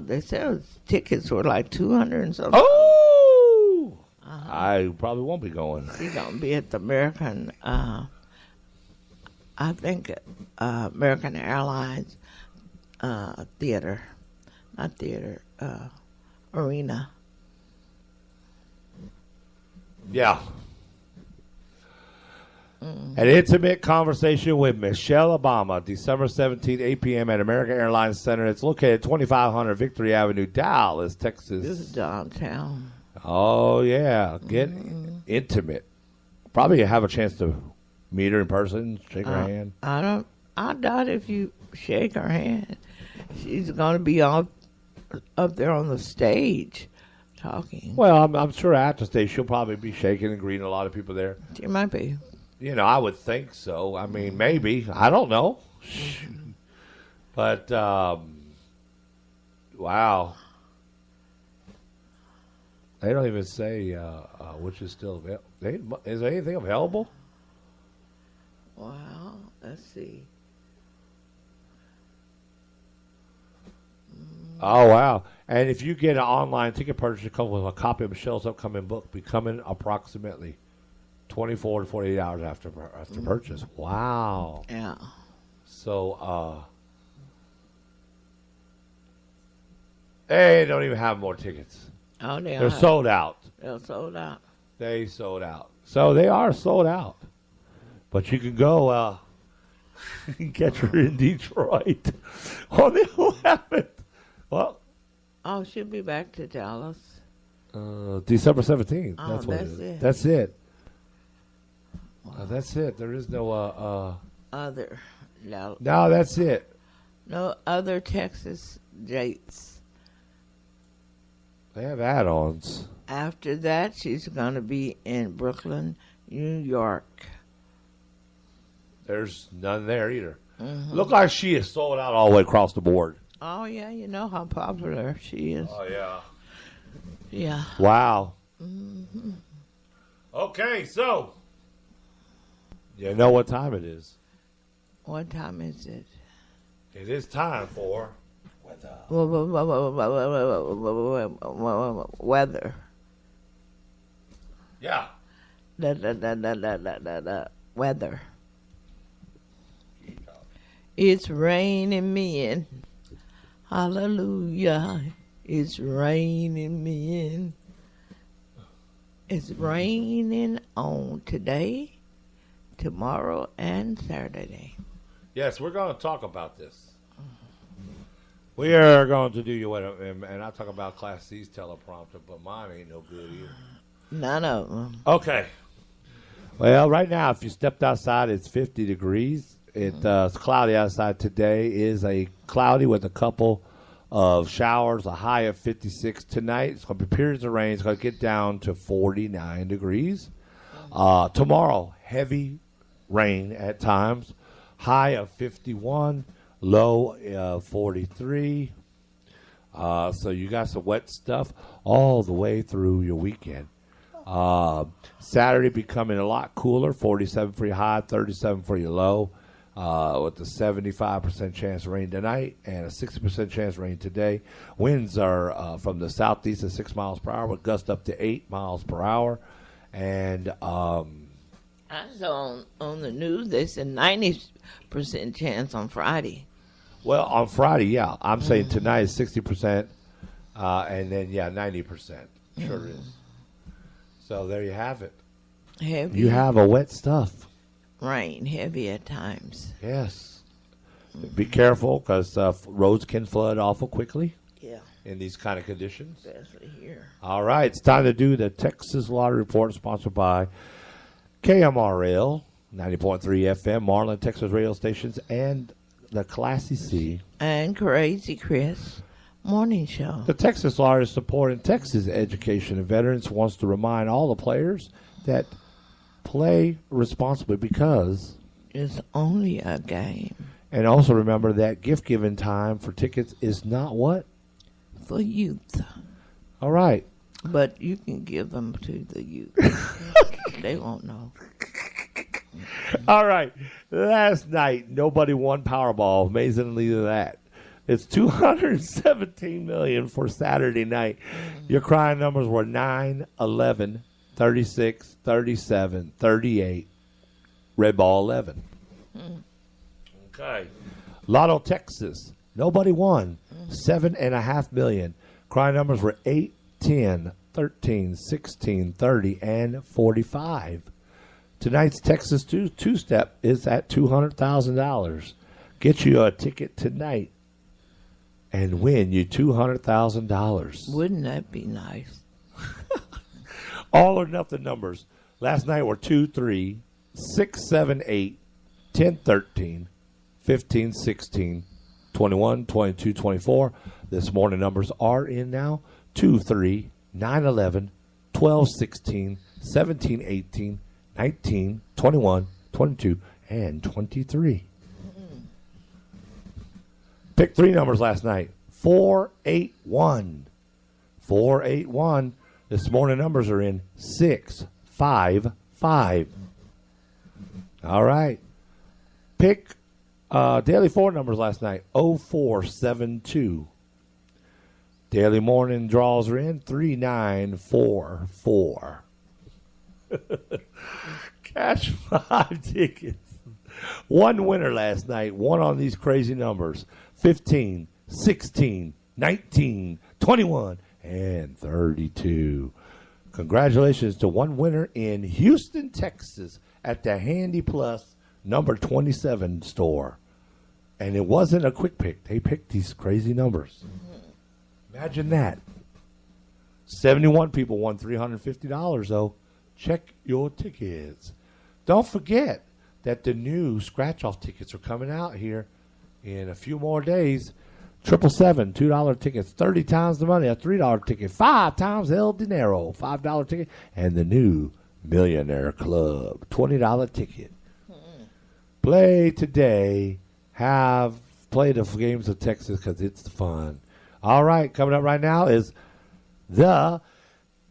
They said tickets were like 200 and something. Oh! I probably won't be going. She's going to be at the American, American Airlines arena. Yeah. An intimate conversation with Michelle Obama, December 17th, 8 p.m. at American Airlines Center. It's located at 2500 Victory Avenue, Dallas, Texas. This is downtown. Oh, yeah. Get intimate. Probably have a chance to meet her in person, shake her hand. I doubt if you shake her hand. She's going to be up there on the stage talking. Well, I'm sure after stage she'll probably be shaking and greeting a lot of people there. She might be. You know, I would think so. I mean, maybe. I don't know. But, wow. They don't even say which is still available. Is there anything available? Wow. Let's see. Oh, wow. And if you get an online ticket purchase, it comes with a copy of Michelle's upcoming book, Becoming approximately 24 to 48 hours after purchase. Wow. Yeah. So, they don't even have more tickets. Oh, They're sold out. They're sold out. They sold out. So they are sold out. But you can go catch her in Detroit. Oh, they don't have it. Well. Oh, she'll be back to Dallas. December 17th. Oh, that's what that's it is. it. That's it. That's it. There is no other. No, that's it. no other Texas dates. They have add-ons. After that, she's going to be in Brooklyn, New York. There's none there either. Look like she is sold out all the way across the board. Oh, yeah, you know how popular she is. Oh, yeah. Yeah. Wow. Okay, so you know what time it is. What time is it? It is time for Weather. Yeah. Weather. It's raining men. Hallelujah. It's raining men. It's raining on today, tomorrow, and Saturday. Yes, we're going to talk about this. We are going to do you what, and I talk about Class C's teleprompter, but mine ain't no good either. None of them. Okay. Well, right now, if you stepped outside, it's 50 degrees. It's cloudy outside today. Is a cloudy with a couple of showers, a high of 56 tonight. It's going to be periods of rain. It's going to get down to 49 degrees. Tomorrow, heavy rain at times. High of 51, low of 43. So you got some wet stuff all the way through your weekend. Saturday becoming a lot cooler, 47 for your high, 37 for your low, with a 75% chance of rain tonight and a 60% chance of rain today. Winds are from the southeast at 6 miles per hour with gusts up to 8 miles per hour. And I saw on the news they said 90% chance on Friday. well, on Friday, yeah, I'm saying tonight is 60%, and then 90%. Sure is. So there you have it. Heavy You have a wet stuff. rain, heavy at times. Yes. Be careful because roads can flood awful quickly Yeah, in these kind of conditions. especially here. All right, it's time to do the Texas Lottery Report, sponsored by KMRL, 90.3 FM, Marlin, Texas radio stations, and the Classy C. And Crazy Chris morning show. The Texas Lottery is supporting Texas education and veterans wants to remind all the players that play responsibly because, It's only a game and also remember that gift giving time for tickets is not what? for youth. All right. But you can give them to the youth. They won't know. All right. Last night, nobody won Powerball. Amazingly that. It's $217 million for Saturday night. Your crying numbers were 9, 11, 36, 37, 38. Red ball 11. Okay. Lotto Texas. Nobody won. $7.5 million. Crying numbers were 8, 10, 13, 16, 30, and 45. Tonight's Texas two-step is at $200,000. Get you a ticket tonight and win you $200,000. Wouldn't that be nice? All or nothing numbers. Last night were 2, 3, 6, 7, 8, 10, 13, 15, 16, 21, 22, 24. This morning numbers are in now. 2, 3, 9, 11, 12, 16, 17, 18, 19, 21, 22, and 23. Pick 3 numbers last night. 4, 8, 1. 4, 8, 1. This morning numbers are in 6, 5, 5. All right. Pick daily 4 numbers last night. 0, 4, 7, 2. Daily morning draws are in 3, 9, 4, 4. Cash 5 tickets. One winner last night. One on these crazy numbers. 15, 16, 19, 21, and 32. Congratulations to one winner in Houston, Texas at the Handy Plus number 27 store. And it wasn't a quick pick. They picked these crazy numbers. Imagine that. 71 people won $350, though. Check your tickets. Don't forget that the new scratch-off tickets are coming out here in a few more days. 777, $2 tickets, 30 times the money, a $3 ticket, 5 times El Dinero, $5 ticket, and the new Millionaire Club, $20 ticket. Play today. Play the games of Texas because it's fun. All right, coming up right now is the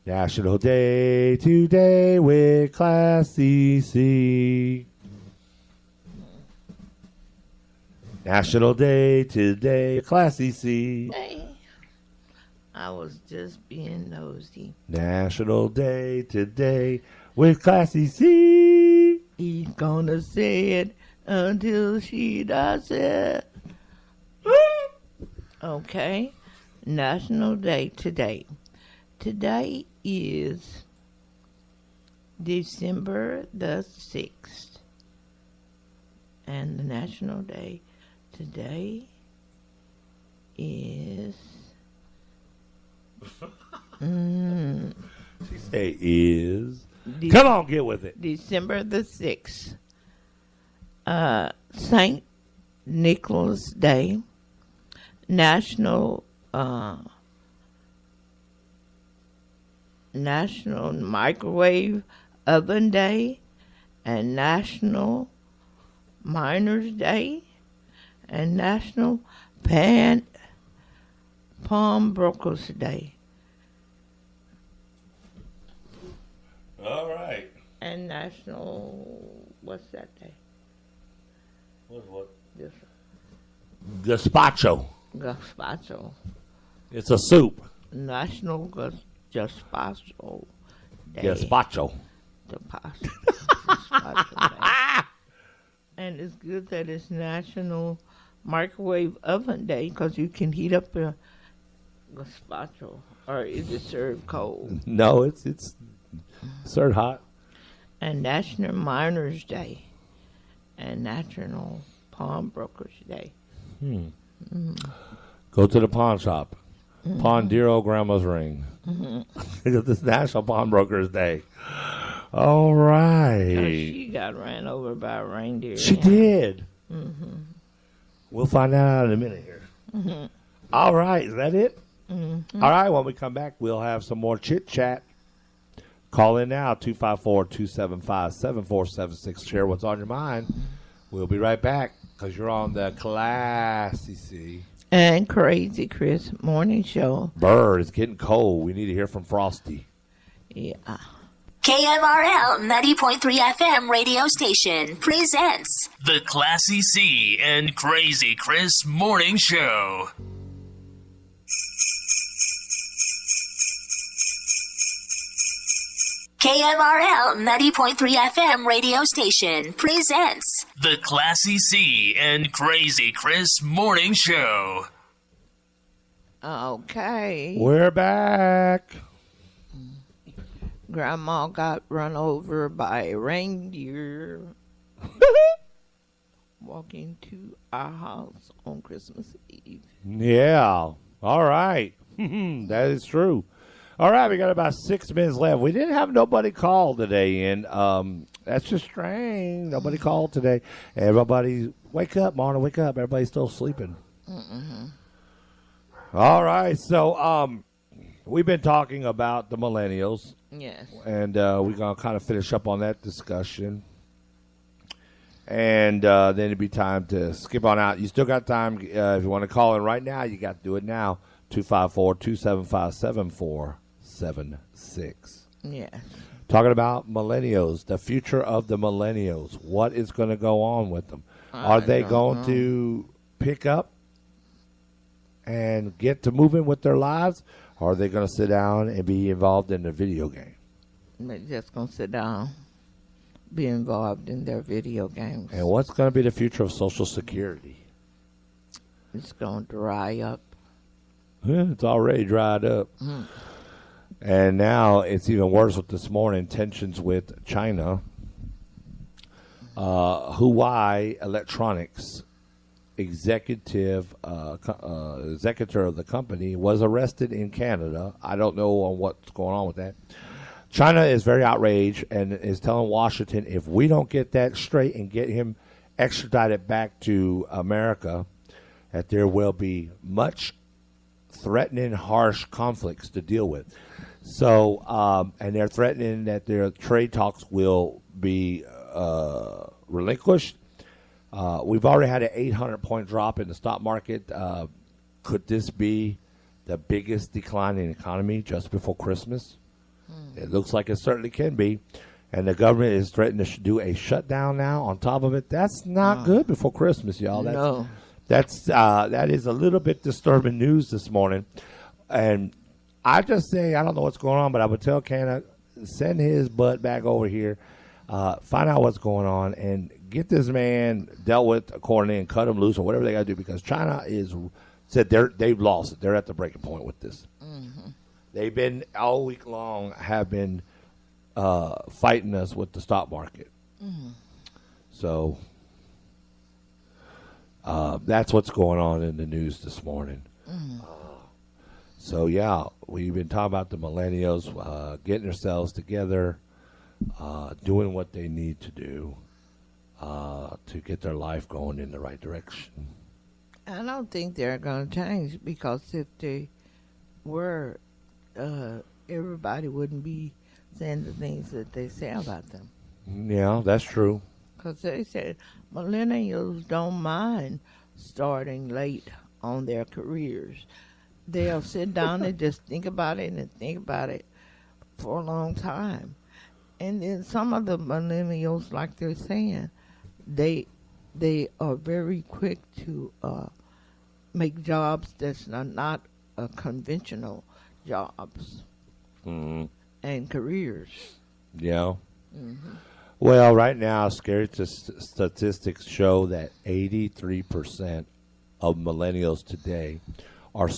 National Day Today with Classy C. National Day Today, Classy C. Hey, I was just being nosy. National Day Today with Classy C. He's gonna say it until she does it. Okay. National Day today. Today is December the 6th. And the National Day today is She say is. Come on, get with it. December the 6th. St. Nicholas Day, National Microwave Oven Day, and National Miners Day, and National Pawnbrokers Day. All right. And National, what's that day? What? This Gazpacho. Gazpacho. It's a soup. National Gazpacho Day. Gazpacho. Gazpacho Day. And it's good that it's National Microwave Oven Day because you can heat up a gazpacho. Or is it served cold? No, it's served hot. And National Miners Day. And National Pawnbrokers Day. Go to the pawn shop. Pawn dear old grandma's ring. This National Pawnbrokers Day. All right. She got ran over by a reindeer. She did. We'll find that out in a minute here. All right. Is that it? All right. When we come back, we'll have some more chit-chat. Call in now, 254-275-7476. Share what's on your mind. We'll be right back because you're on the Classy C. And Crazy Chris morning show. Bird, it's getting cold. We need to hear from Frosty. Yeah. KMRL 90.3 FM radio station presents The Classy C and Crazy Chris Morning Show. KMRL 90.3 FM radio station presents The Classy C and Crazy Chris Morning Show. Okay. We're back. Grandma got run over by a reindeer walking to our house on Christmas Eve. Yeah. All right. That is true. All right, we got about 6 minutes left. We didn't have nobody call today, and that's just strange. Nobody called today. Everybody, wake up, Marna, wake up. Everybody's still sleeping. All right, so we've been talking about the millennials. Yes. And we're going to kind of finish up on that discussion. And then it'd be time to skip on out. You still got time. If you want to call in right now, you got to do it now. 254-275-7476. Yes. Talking about millennials, the future of the millennials. What is going to go on with them? Are they going to pick up and get to moving with their lives? Or are they going to sit down and be involved in the video game? They're just going to sit down, be involved in their video games. And what's going to be the future of Social Security? It's going to dry up. It's already dried up. And now it's even worse with this morning, tensions with China. Huawei Electronics executor of the company was arrested in Canada. I don't know on what's going on with that. China is very outraged and is telling Washington, if we don't get that straight and get him extradited back to America, that there will be much threatening, harsh conflicts to deal with. So, and they're threatening that their trade talks will be relinquished. We've already had an 800-point drop in the stock market. Could this be the biggest decline in the economy just before Christmas? It looks like it certainly can be. And the government is threatening to do a shutdown now on top of it. That's not good before Christmas, y'all. That is a little bit disturbing news this morning. And I just say, I don't know what's going on, but I would tell Canada, send his butt back over here, find out what's going on, and get this man dealt with accordingly and cut him loose or whatever they got to do, because China said they've lost it. They're at the breaking point with this. They've been all week long have been fighting us with the stock market. So that's what's going on in the news this morning. So, yeah, we've been talking about the millennials getting themselves together, doing what they need to do to get their life going in the right direction. I don't think they're going to change, because if they were, everybody wouldn't be saying the things that they say about them. Yeah, that's true. Because they said millennials don't mind starting late on their careers. They'll sit down and just think about it for a long time. And then some of the millennials, like they're saying, they are very quick to make jobs that's not conventional jobs and careers. Yeah. Well, right now, scary statistics show that 83% of millennials today are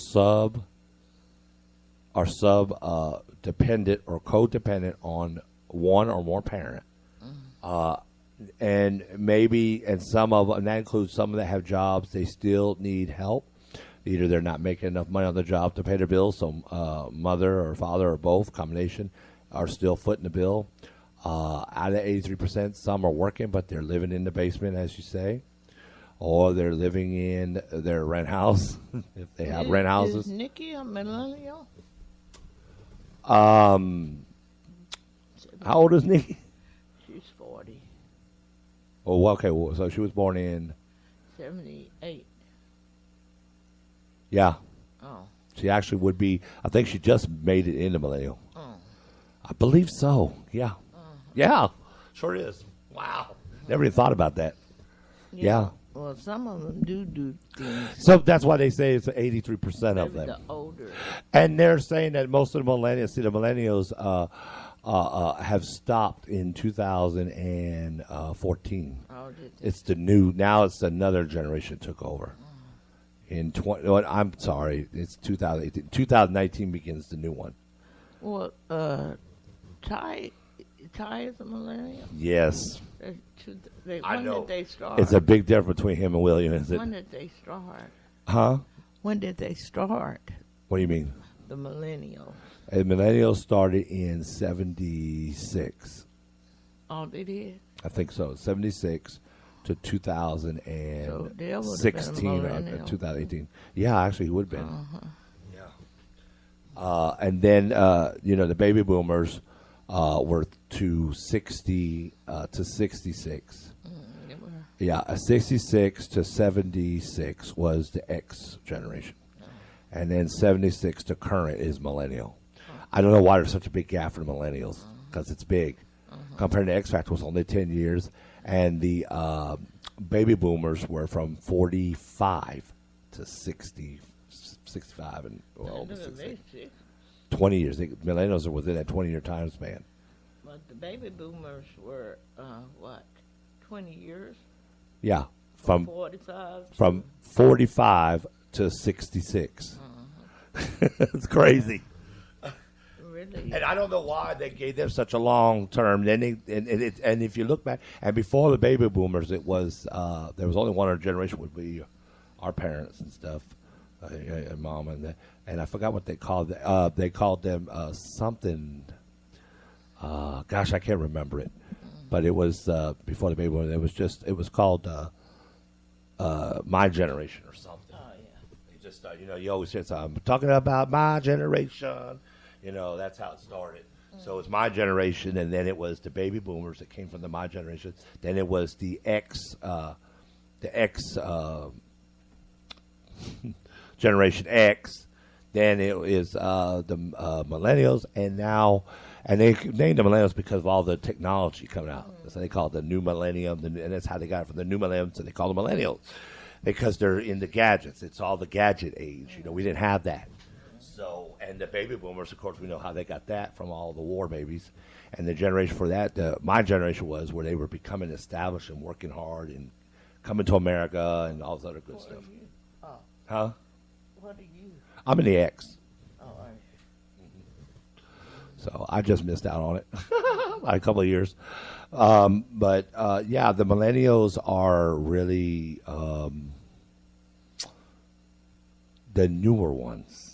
dependent or codependent on one or more parent. And some of them, and that includes some that have jobs, they still need help. Either they're not making enough money on the job to pay their bills, so mother or father or both, combination, are still footing the bill. Out of 83%, some are working, but they're living in the basement, as you say, or they're living in their rent house, if they have rent houses. Is Nikki a millennial? How old is Nikki? She's 40. Oh, okay. Well, so she was born in. 78. Yeah. Oh. She actually would be. I think she just made it into millennial. Oh. I believe so. Yeah. Yeah. Sure is. Wow. Never even thought about that. Yeah. Well, some of them do things. So that's why they say it's 83% of Maybe them. the older. And they're saying that most of the millennials, the millennials have stopped in 2014. Oh, did they? It's the new, now it's another generation took over. In 20, well, I'm sorry, it's 2018. 2019 begins the new one. Well, Ty is a millennial. Yes. I When know. did they start? It's a big difference between him and William, isn't When it? did they start? Huh? When did they start? What do you mean? The millennials. Millennials started in 76. Oh, they did? I think so. 76 to So they would've been a 2016 or millennial. 2018. Yeah, actually, he would have been. Uh-huh. Yeah. And then, the baby boomers were to 60 to 66. They were. Yeah, 66 to 76 was the X generation. And then 76 to current is millennial. I don't know why there's such a big gap for the millennials, because it's big. Compared to X Factor was only 10 years. And the baby boomers were from 45 to 60, 65, and almost 60. 20 years. Millennials are within that 20-year time span. But the baby boomers were, 20 years? Yeah, from 45? from 45 to 66. It's crazy. Really? And I don't know why they gave them such a long term. Then and if you look back, and before the baby boomers, it was there was only one generation would be our parents and stuff, and mom and I forgot what they called them. They called them something. Gosh, I can't remember it, but it was before the baby boomers. It was called my generation or something. Oh, yeah. They just you always hear something. I'm talking about my generation. That's how it started. So it's my generation, and then it was the baby boomers that came from the my generation. Then it was the Generation X. Then it is the millennials, and they named the millennials because of all the technology coming out. So they call it the new millennium, and that's how they got it from the new millennium. So they call them millennials because they're in the gadgets. It's all the gadget age. We didn't have that. So, and the baby boomers, of course, we know how they got that from all the war babies. And the generation for that, my generation was where they were becoming established and working hard and coming to America and all this other good stuff. Oh, Huh? what are you? I'm in the X. Oh, are you? So I just missed out on it by a couple of years. But the millennials are really the newer ones.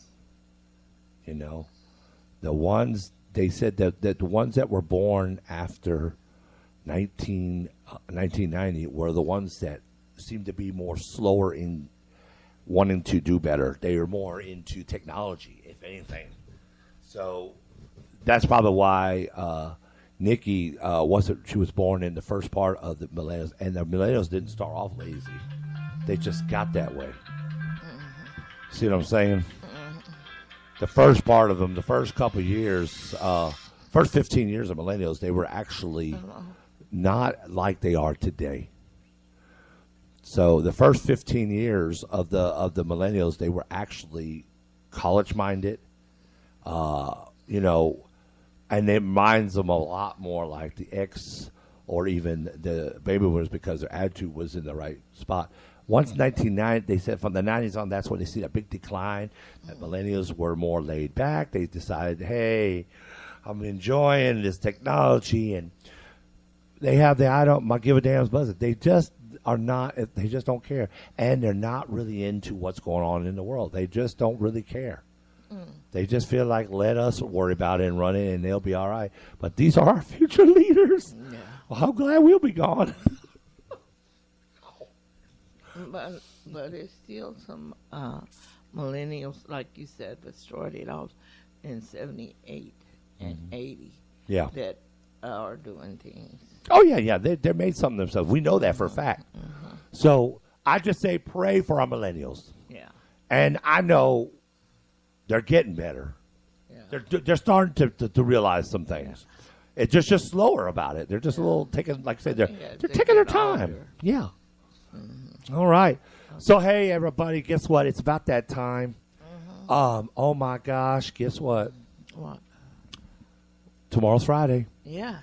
The ones they said that the ones that were born after 1990 were the ones that seemed to be more slower in wanting to do better. They are more into technology, if anything. So that's probably why Nikki she was born in the first part of the millennials, and the millennials didn't start off lazy. They just got that way. See what I'm saying? The first part of them, the first couple of years, first 15 years of millennials, they were actually not like they are today. So the first 15 years of the millennials, they were actually college minded, and it minds them a lot more like the X or even the baby boomers because their attitude was in the right spot. Once 1990, they said from the 90s on, that's when they see a big decline. That millennials were more laid back. They decided, hey, I'm enjoying this technology, and they have the I don't give a damn buzz. They just are not. They just don't care, and they're not really into what's going on in the world. They just don't really care. They just feel like let us worry about it and run it, and they'll be all right. But these are our future leaders. Yeah. Well, I'm glad we'll be gone. But there's still some millennials, like you said, that started off in 78 and 80 Yeah. that are doing things. Oh, yeah. They're made something themselves. We know that for a fact. So I just say pray for our millennials. Yeah. And I know they're getting better. Yeah. They're starting to realize some things. It's just slower about it. They're just a little taking, like I said, they're taking their time. Older. Yeah. All right. So, hey, everybody, guess what? It's about that time. Oh, my gosh. Guess what? What? Tomorrow's Friday. Yeah.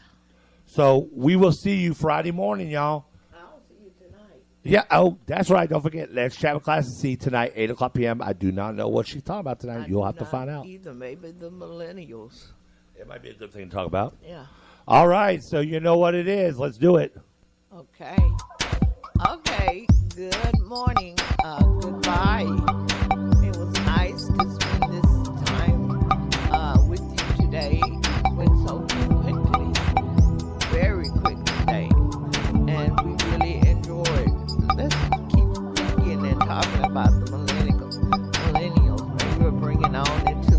So we will see you Friday morning, y'all. I'll see you tonight. Yeah. Oh, that's right. Don't forget. Let's chat with Class C tonight, 8 o'clock p.m. I do not know what she's talking about tonight. You'll have to find out. Either maybe the millennials. It might be a good thing to talk about. Yeah. All right. So you know what it is. Let's do it. Okay. Okay. Good morning. Goodbye. It was nice to spend this time with you today. Went so quickly, very quick today, and we really enjoyed. Let's keep thinking and talking about the millennials. Maybe we're bringing on into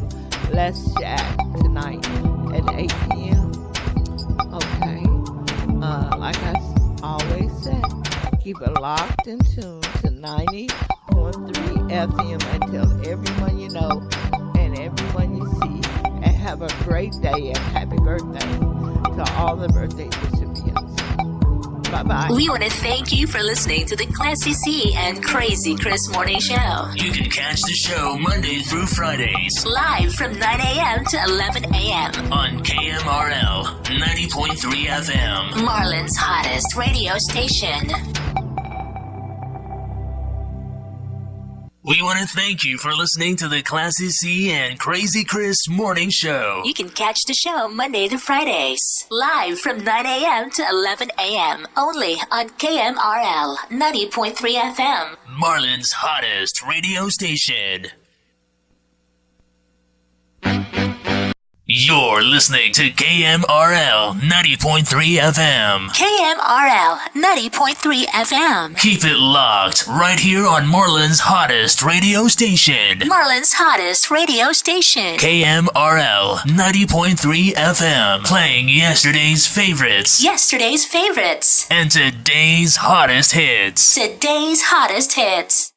Let's Chat tonight at 8 p.m. Okay. Like I always said, keep it locked and tuned to 90.3 FM and tell everyone you know and everyone you see. And have a great day and happy birthday to all the birthday recipients. Bye-bye. We want to thank you for listening to the Classy C and Crazy Chris Morning Show. You can catch the show Monday through Fridays Live from 9 a.m. to 11 a.m. on KMRL 90.3 FM. Marlin's hottest radio station. We want to thank you for listening to the Classy C and Crazy Chris Morning Show. You can catch the show Monday to Fridays. Live from 9 a.m. to 11 a.m. Only on KMRL 90.3 FM. Marlin's hottest radio station. You're listening to KMRL 90.3 FM. KMRL 90.3 FM. Keep it locked right here on Marlin's hottest radio station. Marlin's hottest radio station. KMRL 90.3 FM. Playing yesterday's favorites Yesterday's favorites. and today's hottest hits. Today's hottest hits.